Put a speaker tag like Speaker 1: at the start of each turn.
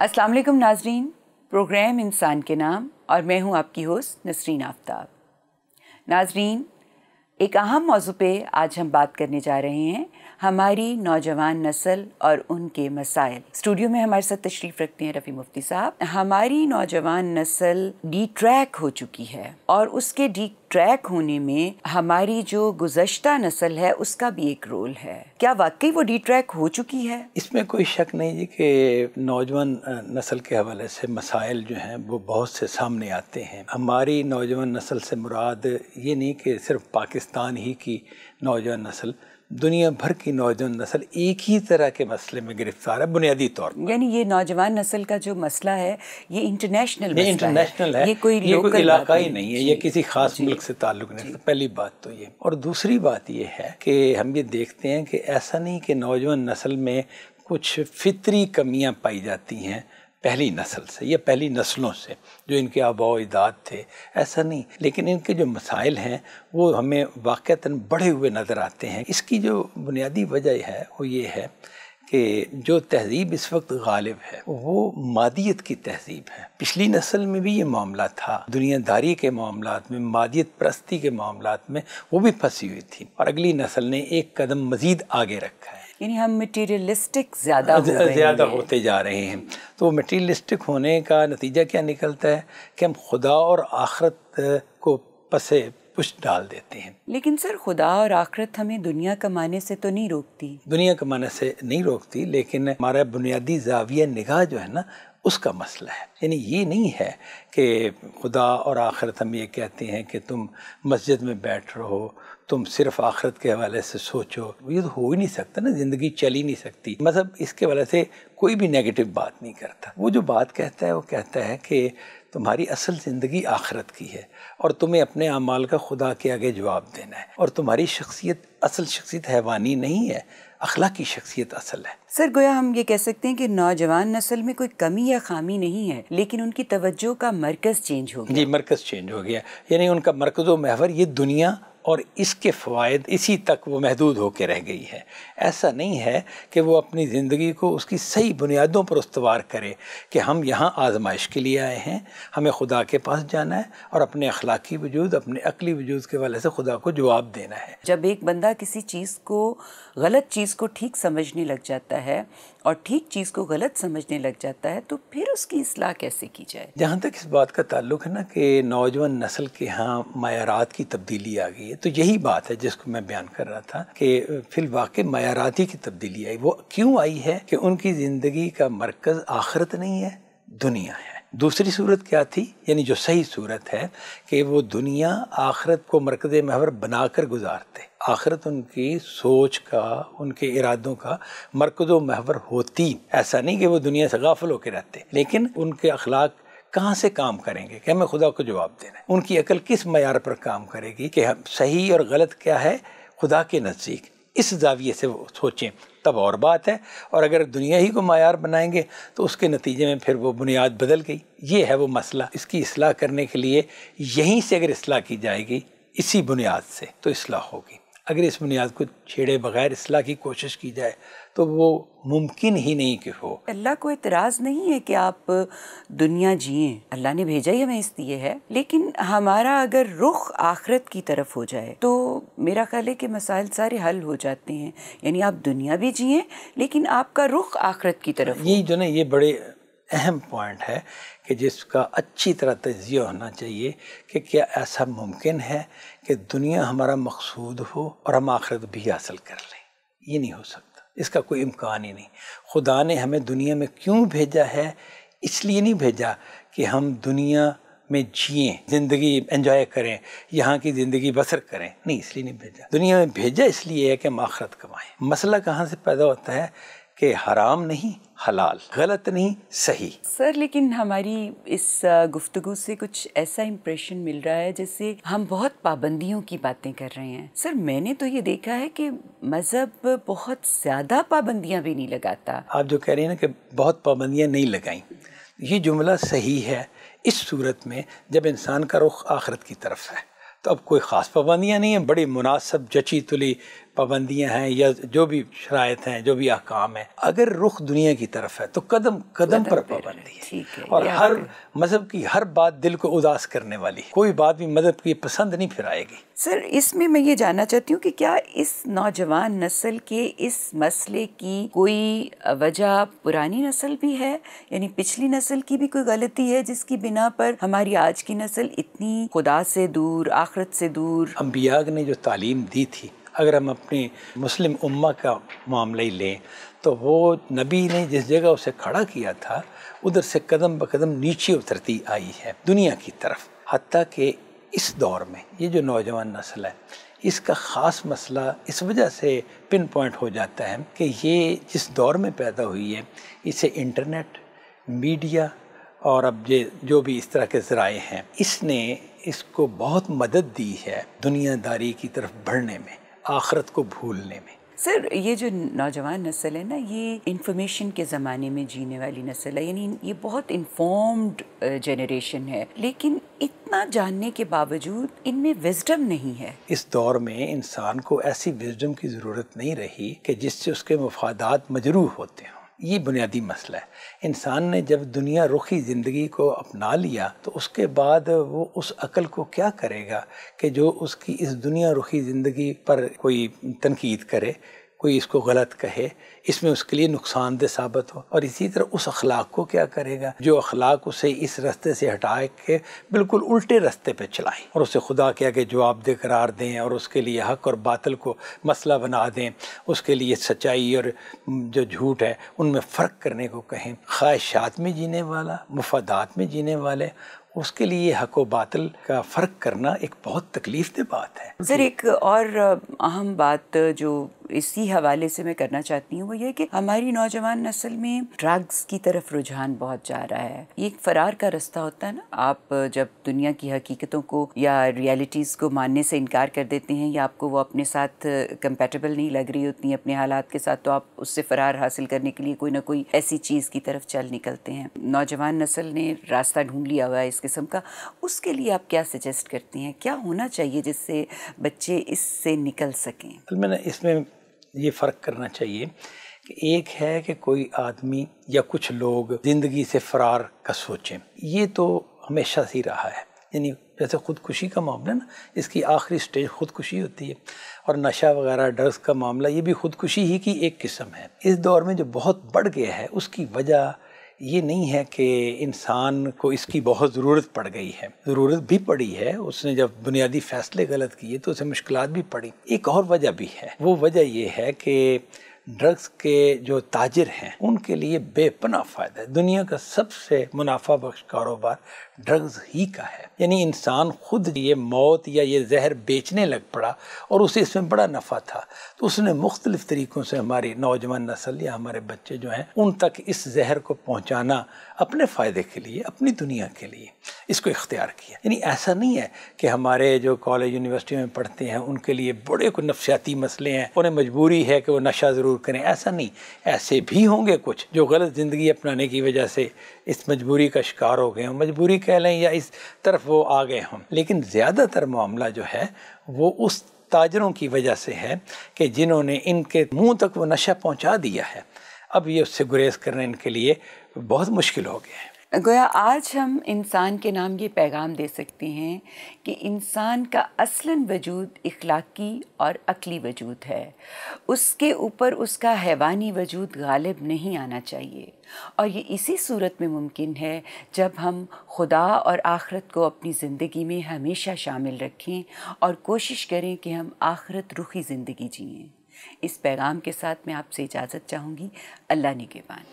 Speaker 1: अस्सलाम वालेकुम नाजरीन, प्रोग्राम इंसान के नाम और मैं हूं आपकी होस्ट नसरीन आफ्ताब। नाजरीन, एक अहम मौजू पे आज हम बात करने जा रहे हैं, हमारी नौजवान नस्ल और उनके मसाइल। स्टूडियो में हमारे साथ तशरीफ़ रखते हैं रफ़ी मुफ्ती साहब। हमारी नौजवान नस्ल डी ट्रैक हो चुकी है और उसके डी ट्रैक होने में हमारी जो गुज़श्ता नस्ल है उसका भी एक रोल है। क्या वाकई वो डी ट्रैक हो चुकी है?
Speaker 2: इसमें कोई शक नहीं जी कि नौजवान नस्ल के हवाले से मसाइल जो हैं वो बहुत से सामने आते हैं। हमारी नौजवान नस्ल से मुराद ये नहीं कि सिर्फ पाकिस्तान ही की नौजवान नस्ल, दुनिया भर की नौजवान नस्ल एक ही तरह के मसले में गिरफ्तार है बुनियादी तौर पर।
Speaker 1: यानी ये नौजवान नस्ल का जो मसला है ये इंटरनेशनल
Speaker 2: है, ये कोई इलाकाई नहीं है, ये किसी खास मुल्क से ताल्लुक नहीं। पहली बात तो ये। और दूसरी बात ये है कि हम ये देखते हैं कि ऐसा नहीं कि नौजवान नस्ल में कुछ फितरी कमियां पाई जाती हैं पहली नस्ल से या पहली नस्लों से जो इनके आबाओ अजदाद थे, ऐसा नहीं। लेकिन इनके जो मसाइल हैं वो हमें वाक़तन बढ़े हुए नज़र आते हैं। इसकी जो बुनियादी वजह है वो ये है कि जो तहज़ीब इस वक्त गालिब है वो मादियत की तहज़ीब है। पिछली नस्ल में भी ये मामला था, दुनियादारी के मामलात में, मादियत परस्ती के मामलात में वो भी फंसी हुई थी, और अगली नस्ल ने एक कदम मज़ीद आगे रखा है।
Speaker 1: यानी हम मटीरियलिस्टिक ज़्यादा
Speaker 2: होते जा रहे हैं। तो मटीरियलिस्टिक होने का नतीजा क्या निकलता है कि हम खुदा और आखिरत को पसे पुश डाल देते हैं।
Speaker 1: लेकिन सर, खुदा और आखिरत हमें दुनिया कमाने से तो नहीं रोकती।
Speaker 2: दुनिया कमाने से नहीं रोकती, लेकिन हमारा बुनियादी ज़ाविया निगाह जो है ना उसका मसला है। यानी ये नहीं है कि खुदा और आखिरत हम ये कहते हैं कि तुम मस्जिद में बैठ रहो, तुम सिर्फ आखिरत के हवाले से सोचो, ये तो हो ही नहीं सकता ना, ज़िंदगी चल ही नहीं सकती। मतलब इसके हवाले से कोई भी नेगेटिव बात नहीं करता। वो जो बात कहता है वो कहता है कि तुम्हारी असल ज़िंदगी आखिरत की है और तुम्हें अपने अमाल का खुदा के आगे जवाब देना है, और तुम्हारी शख्सियत असल शख्सियत हैवानी नहीं है, अखलाकी शख्सियत असल है।
Speaker 1: सर, गोया हम ये कह सकते हैं कि नौजवान नस्ल में कोई कमी या खामी नहीं है, लेकिन उनकी तवज्जो का मरकज़ चेंज हो गया।
Speaker 2: जी, मरकज़ चेंज हो गया। यानी उनका मरकज़ व महवर ये दुनिया और इसके फ़वाइद, इसी तक वो महदूद होकर रह गई है। ऐसा नहीं है कि वो अपनी ज़िंदगी को उसकी सही बुनियादों पर उस्तवार करे कि हम यहाँ आजमाइश के लिए आए हैं, हमें खुदा के पास जाना है और अपने अखलाकी वजूद, अपने अकली वजूद के वाले से खुदा को जवाब देना है।
Speaker 1: जब एक बंदा किसी चीज़ को, गलत चीज़ को ठीक समझने लग जाता है और ठीक चीज़ को गलत समझने लग जाता है, तो फिर उसकी इस्लाह कैसे की जाए?
Speaker 2: जहाँ तक इस बात का ताल्लुक है ना कि नौजवान नस्ल के यहाँ मायारात की तब्दीली आ गई है, तो यही बात है जिसको मैं बयान कर रहा था कि फिल वाक़ई मायाराती की तब्दीली आई। वो क्यों आई है कि उनकी ज़िंदगी का मरकज़ आखिरत नहीं है, दुनिया है। दूसरी सूरत क्या थी? यानी जो सही सूरत है कि वो दुनिया आखिरत को मरकज़ महवर बनाकर गुजारते, आखिरत उनकी सोच का, उनके इरादों का मरकज़ महवर होती। ऐसा नहीं कि वो दुनिया से गाफिल होकर रहते, लेकिन उनके अखलाक कहाँ से काम करेंगे कि हमें खुदा को जवाब देना है। उनकी अकल किस मयार पर काम करेगी कि हम सही और गलत क्या है खुदा के नज़दीक, इस जाविये से वो सोचें, तब और बात है। और अगर दुनिया ही को मायार बनाएंगे तो उसके नतीजे में फिर वो बुनियाद बदल गई। ये है वो मसला। इसकी इस्लाह करने के लिए यहीं से अगर इस्लाह की जाएगी, इसी बुनियाद से, तो इस्लाह होगी। अगर इस बुनियाद को छेड़े बगैर इस्लाह की कोशिश की जाए तो वो मुमकिन ही नहीं कि हो।
Speaker 1: अल्लाह को एतराज़ नहीं है कि आप दुनिया जिएं, अल्लाह ने भेजा ही हमें इसलिए है, लेकिन हमारा अगर रुख आखिरत की तरफ हो जाए तो मेरा ख्याल है कि मसाइल सारे हल हो जाते हैं। यानी आप दुनिया भी जिएं लेकिन आपका रुख आखिरत की तरफ।
Speaker 2: यही जो ना, ये बड़े अहम पॉइंट है कि जिसका अच्छी तरह तज्ज़िया होना चाहिए कि क्या ऐसा मुमकिन है कि दुनिया हमारा मकसूद हो और हम आखिरत भी हासिल कर लें? ये नहीं हो सकता, इसका कोई इम्कान ही नहीं। खुदा ने हमें दुनिया में क्यों भेजा है? इसलिए नहीं भेजा कि हम दुनिया में जिएं, ज़िंदगी एंजॉय करें, यहाँ की ज़िंदगी बसर करें, नहीं, इसलिए नहीं भेजा। दुनिया में भेजा इसलिए है कि हम आखिरत कमाएं। मसला कहाँ से पैदा होता है कि हराम नहीं हलाल, गलत नहीं सही।
Speaker 1: सर, लेकिन हमारी इस गुफ्तगू से कुछ ऐसा इम्प्रेशन मिल रहा है जैसे हम बहुत पाबंदियों की बातें कर रहे हैं। सर, मैंने तो ये देखा है कि मज़हब बहुत ज़्यादा पाबंदियां भी नहीं लगाता।
Speaker 2: आप जो कह रही हैं ना कि बहुत पाबंदियां नहीं लगाई, ये जुमला सही है इस सूरत में जब इंसान का रुख आखिरत की तरफ है, तो अब कोई ख़ास पाबंदियाँ नहीं हैं, बड़ी मुनासिब जची तुली پابندیاں ہیں یا جو بھی شرائط ہیں، جو بھی احکام ہیں، اگر رخ دنیا کی طرف ہے تو قدم قدم پر پابندی ہے، اور ہر مذہب کی ہر بات دل کو اداس کرنے والی ہے، کوئی بات بھی مذہب کی پسند نہیں پھر آئے گی۔
Speaker 1: سر، اس میں یہ جاننا چاہتی ہوں کہ کیا اس نوجوان نسل کے اس مسئلے کی کوئی وجہ پرانی نسل بھی ہے، یعنی پچھلی نسل کی بھی کوئی غلطی ہے جس کی بنا پر ہماری آج کی نسل اتنی خدا سے دور، آخرت سے دور؟
Speaker 2: انبیاء نے جو تعلیم دی تھی، اگر ہم اپنی مسلم امہ کا معاملہ ہی لیں تو وہ نبی نے جس جگہ اسے کھڑا کیا تھا ادھر سے قدم بقدم نیچے اترتی آئی ہے دنیا کی طرف، حتیٰ کہ اس دور میں یہ جو نوجوان نسل ہے اس کا خاص مسئلہ اس وجہ سے پن پوائنٹ ہو جاتا ہے کہ یہ جس دور میں پیدا ہوئی ہے اسے انٹرنیٹ، میڈیا اور اب جو بھی اس طرح کے ذرائع ہیں، اس نے اس کو بہت مدد دی ہے دنیا داری کی طرف بڑھنے میں، آخرت کو بھولنے میں۔
Speaker 1: سر، یہ جو نوجوان نسل ہے نا، یہ انفارمیشن کے زمانے میں جینے والی نسل ہے، یعنی یہ بہت انفارمڈ جنریشن ہے، لیکن اتنا جاننے کے باوجود ان میں وزڈم نہیں ہے۔
Speaker 2: اس دور میں انسان کو ایسی وزڈم کی ضرورت نہیں رہی کہ جس سے اس کے مفادات مجروح ہوتے ہوں۔ یہ بنیادی مسئلہ ہے۔ انسان نے جب دنیا رخی زندگی کو اپنا لیا تو اس کے بعد وہ اس عقل کو کیا کرے گا کہ جو اس کی اس دنیا رخی زندگی پر کوئی تنقید کرے، کوئی اس کو غلط کہے، اس میں اس کے لیے نقصان دہ ثابت ہو، اور اسی طرح اس اخلاق کو کیا کرے گا جو اخلاق اسے اس رستے سے ہٹا کے بالکل الٹے رستے پہ چلائیں اور اسے خدا کے آگے جواب دہ قرار دیں اور اس کے لیے حق اور باطل کو مسئلہ بنا دیں، اس کے لیے سچائی اور جو جھوٹ ہے ان میں فرق کرنے کو کہیں۔ خواہشات میں جینے والا، مفادات میں جینے والے، اس کے لیے حق و باطل کا فرق کرنا ایک بہت تکلیف دہ بات ہے۔
Speaker 1: سر، ایک اور اہم بات جو اسی حوالے سے میں کرنا چاہتی ہوں وہ یہ کہ ہماری نوجوان نسل میں ڈرگز کی طرف رجحان بہت جا رہا ہے۔ یہ ایک فرار کا رستہ ہوتا ہے نا، آپ جب دنیا کی حقیقتوں کو یا ریالٹیز کو ماننے سے انکار کر دیتے ہیں یا آپ کو وہ اپنے ساتھ کمپیٹیبل نہیں لگ رہی ہوتی ہیں اپنے حالات کے ساتھ، تو آپ اس سے فرار حاصل کرنے کے لیے کوئی نہ کوئی ایسی چیز کی طرف چل نکلتے ہیں۔ نوجوان نسل نے راستہ ڈھونڈ لیا ہوا ہے اس قسم کا، اس کے لیے آپ کیا سجیسٹ کرتے ہیں؟ کیا ہونا چاہیے جس سے بچے اس سے نکل سکیں؟
Speaker 2: اس میں یہ فرق کرنا چاہیے کہ ایک ہے کہ کوئی آدمی یا کچھ لوگ زندگی سے فرار کا سوچیں، یہ تو ہمیشہ سے ہی رہا ہے، یعنی جیسے خودکشی کا معاملہ نا، اس کی آخری سٹیج خودکشی ہوتی ہے، اور نشہ وغیرہ ڈرگز کا معاملہ یہ بھی خودکشی ہی کی ایک قسم ہے۔ اس دور میں جو بہت بڑھ گیا ہے اس کی وجہ یہ نہیں ہے کہ انسان کو اس کی بہت ضرورت پڑ گئی ہے، ضرورت بھی پڑی ہے، اس نے جب بنیادی فیصلے غلط کیے تو اسے مشکلات بھی پڑی۔ ایک اور وجہ بھی ہے، وہ وجہ یہ ہے کہ ڈرگز کے جو تاجر ہیں ان کے لیے بے پناہ فائدہ ہے۔ دنیا کا سب سے منافع بخش کاروبار ڈرگز ہی کا ہے، یعنی انسان خود یہ موت یا یہ زہر بیچنے لگ پڑا اور اسے اس میں بڑا نفع تھا، تو اس نے مختلف طریقوں سے ہماری نوجوان نسل یا ہمارے بچے جو ہیں ان تک اس زہر کو پہنچانا اپنے فائدے کے لیے، اپنی دنیا کے لیے اس کو اختیار کیا۔ یعنی ایسا نہیں ہے کہ ہمارے جو کالج یونیورسٹی میں پڑھتے ہیں ان کے لیے بڑے کوئی نفسیاتی مسئلے ہیں، انہیں مجبوری ہے کہ وہ نشہ ضرور کریں، ایسا نہیں۔ ایسے بھی ہوں گے کچھ جو غلط زندگی اپنانے کی وجہ سے اس مجبوری کا شکار ہو گئے ہوں، مجبوری کہہ لیں یا اس طرف وہ آ گئے ہوں، لیکن زیادہ تر معاملہ جو ہے وہ اس تاجروں کی وجہ سے ہے کہ جنہوں نے ان کے منہ تک وہ نشہ پہنچا دیا ہے، اب یہ اس سے گریز کرنا ان کے لیے بہت مشکل ہو گیا ہے۔
Speaker 1: گویا آج ہم انسان کے نام یہ پیغام دے سکتے ہیں کہ انسان کا اصلاً وجود اخلاقی اور عقلی وجود ہے، اس کے اوپر اس کا حیوانی وجود غالب نہیں آنا چاہیے، اور یہ اسی صورت میں ممکن ہے جب ہم خدا اور آخرت کو اپنی زندگی میں ہمیشہ شامل رکھیں اور کوشش کریں کہ ہم آخرت رخی زندگی جئیں۔ اس پیغام کے ساتھ میں آپ سے اجازت چاہوں گی۔ اللہ نگہبان۔